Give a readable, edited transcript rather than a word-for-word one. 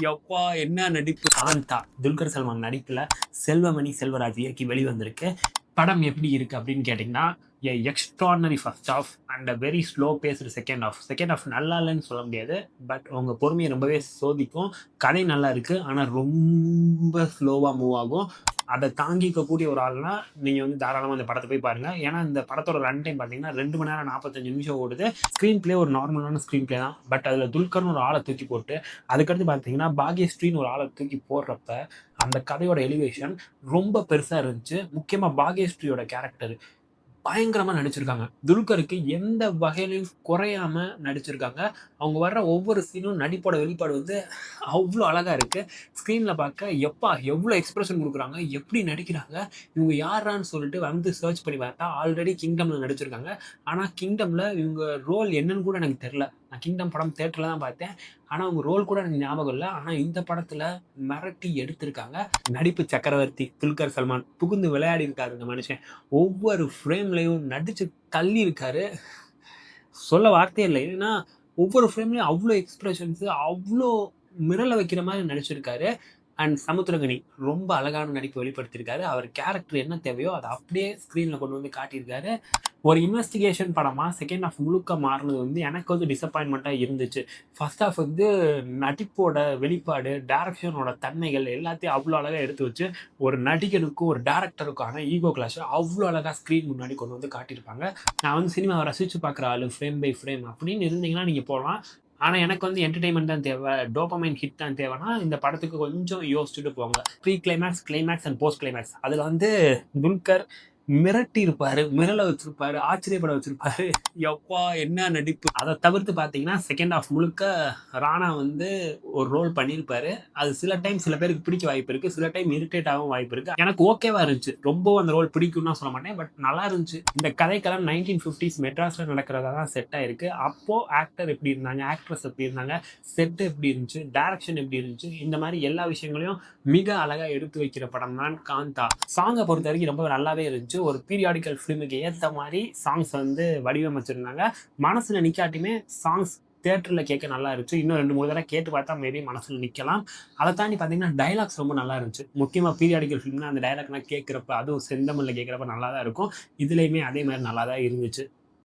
யப்பா என்ன நடிப்பு! காந்தா துல்கர் சல்மான் நடிப்புல செல்வமணி செல்வராஜ் இயக்கி வெளிவந்திருக்கு. படம் எப்படி இருக்கு அப்படின்னு கேட்டிங்கன்னா, extraordinary first half and a very slow based second half. Second half நல்லா இல்லன்னு சொல்ல முடியாது. பட் உங்க பொறுமைய ரொம்பவே சோதிக்கும். கதை நல்லா இருக்கு. ஆனா ரொம்ப ஸ்லோவா மூவ் ஆகும். அத தாங்கிக்கக்கூடிய ஒரு ஆள்னா, நீங்க வந்து தாராளமா இந்த படத்த போய் பாருங்க. ஏன்னா, இந்த படத்தோட ரன் டைம் பார்த்தீங்கன்னா, 2 மணி நேரம் 45 நிமிஷம் ஓடுது. ஸ்க்ரீன் பிளே ஒரு நார்மலான ஸ்க்ரீன் பிளே தான். பட் அதுல துல்கர்னு ஒரு ஆள தூக்கி போட்டு, அதுக்கடுத்து பார்த்தீங்கன்னா, பாக்யஸ்ரீன்னு ஒரு ஆள தூக்கி போடுறப்ப, அந்த கதையோட எலிவேஷன் ரொம்ப பெருசா இருந்துச்சு. முக்கியமா பாக்யஸ்ரீயோட கேரக்டர் பயங்கரமா நடிச்சிருக்காங்க. துல்கருக்கு எந்த வகையிலயும் குறையாம நடிச்சிருக்காங்க. அவங்க வர்ற ஒவ்வொரு சீனும் நடிப்போட வெளிப்பாடு வந்து அவ்ளோ அழகா இருக்கு. ஸ்க்ரீன்ல பார்க்க எப்பா எவ்ளோ எக்ஸ்பிரஷன் குடுக்குறாங்க, எப்படி நடிக்கிறாங்க, இவங்க யார்றான்னு சொல்லிட்டு வந்து சர்ச் பண்ணி பார்த்தா ஆல்ரெடி கிங்டம்ல நடிச்சிருக்காங்க. ஆனா கிங்டம்ல இவங்க ரோல் என்னன்னு கூட எனக்கு தெரியல. நான் கிங்டம் படம் தியேட்டர்ல தான் பார்த்தேன். ஆனா அவங்க ரோல் கூட எனக்கு ஞாபகம் இல்ல. ஆனா இந்த படத்துல மிரட்டி எடுத்திருக்காங்க. நடிப்பு சக்கரவர்த்தி துல்கர் சல்மான் புகுந்து விளையாடி இருக்காரு இந்த மனுஷன். ஒவ்வொரு ஃப்ரேம்லயும் நடிச்சு தள்ளியிருக்காரு. சொல்ல வார்த்தையே இல்ல. ஏன்னா, ஒவ்வொரு ஃப்ரேம்லயும் அவ்ளோ எக்ஸ்பிரஷன்ஸ் அவ்ளோ மிரள வைக்கிற மாரி நடிச்சிருக்காரு. அண்ட் சமுத்திரக்கனி ரொம்ப அழகான நடிப்ப வெளிப்படுத்தியிருக்காரு. அவர் கேரக்டர் என்ன தேவையோ அத அப்படியே ஸ்க்ரீன்ல கொண்டு வந்து காட்டியிருக்காரு. ஒரு இன்வெஸ்டிகேஷன் படமா செகண்ட் ஹாஃப் முழுக்க மாறுனது வந்து எனக்கு வந்து டிசப்பாயின்ட்மென்ட்டா இருந்துச்சு. ஃபர்ஸ்ட் ஹாஃப் வந்து நடிப்போட வெளிப்பாடு, டைரக்ஷனோட தன்மைகள் எல்லாத்தையும் அவ்ளோ அழகா எடுத்து வச்சு, ஒரு நடிகனுக்கும், ஒரு டைரக்டருக்கான ஈகோ கிளாஷ அவ்ளோ அழகா ஸ்க்ரீன் முன்னாடி கொண்டு வந்து காட்டியிருப்பாங்க. நான் வந்து சினிமாவ ரசிச்சு பார்க்குற ஆளு ஃப்ரேம் பை ஃப்ரேம் அப்படின்னு இருந்தீங்கன்னா நீங்க போலாம். ஆனா எனக்கு வந்து என்டர்டெயின்மென்ட் தான் தேவை. டோபமைன் ஹிட் தான் தேவைன்னா, இந்த படத்துக்கு கொஞ்சம் யோசிச்சுட்டு போங்க. Pre climax, climax and post climax. அதுல வந்து துல்கர் மிரட்டி இருப்பாரு, மிரள வச்சிருப்பாரு, ஆச்சரியப்பட வச்சிருப்பாரு. யப்பா என்ன நடிப்பு! அத தவிர்த்து பார்த்தீங்கன்னா, செகண்ட் ஹாஃப் முழுக்க ராணா வந்து ஒரு ரோல் பண்ணியிருப்பாரு. அது சில டைம் சில பேருக்கு பிடிக்க வாய்ப்பு இருக்கு. சில டைம் இரிட்டேட் ஆகவும் வாய்ப்பு இருக்கு. எனக்கு ஓகேவா இருந்துச்சு. ரொம்பவும் அந்த ரோல் பிடிக்கும்னு சொல்ல மாட்டேன். பட் நல்லா இருந்துச்சு. இந்த கதைக்களம் 1950s மெட்ராஸ்ல நடக்கிறதா தான் செட் ஆயிருக்கு. அப்போ ஆக்டர் எப்படி இருந்தாங்க, ஆக்ட்ரஸ் எப்படி இருந்தாங்க, செட் எப்படி இருந்துச்சு, டைரக்ஷன் எப்படி இருந்துச்சு, இந்த மாரி எல்லா விஷயங்களையும் மிக அழகா எடுத்து வைக்கிற படம் தான் காந்தா. சாங்க பொறுத்தவரைக்கும் ரொம்ப நல்லாவே இருந்துச்சு. ஒரு பீரியாடிக்கல் ஃபிலிமுக்கு ஏத்த மாரி சாங்ஸ் வந்து வடிவமைச்சிருந்தாங்க. மனசுல நிக்காட்டியுமே சாங்ஸ் தியேட்டர்ல கேட்க நல்லா இருந்துச்சு. இன்னும் 2, 3 தடவ கேட்டு பார்த்தா மேபி மனசுல நிக்கலாம். அத தாண்டி பார்த்தீங்கன்னா, டயலாக்ஸ் ரொம்ப நல்லா இருந்துச்சு. முக்கியமா பீரியாடிக்கல் ஃபிலிம்னா அந்த டயலாக்லாம் கேட்கிறப்ப, அதுவும் செந்தமிழ்ல கேட்கிறப்ப நல்லா தான் இருக்கும். இதுலயுமே அதே மாரி நல்லா தான் இருந்துச்சு.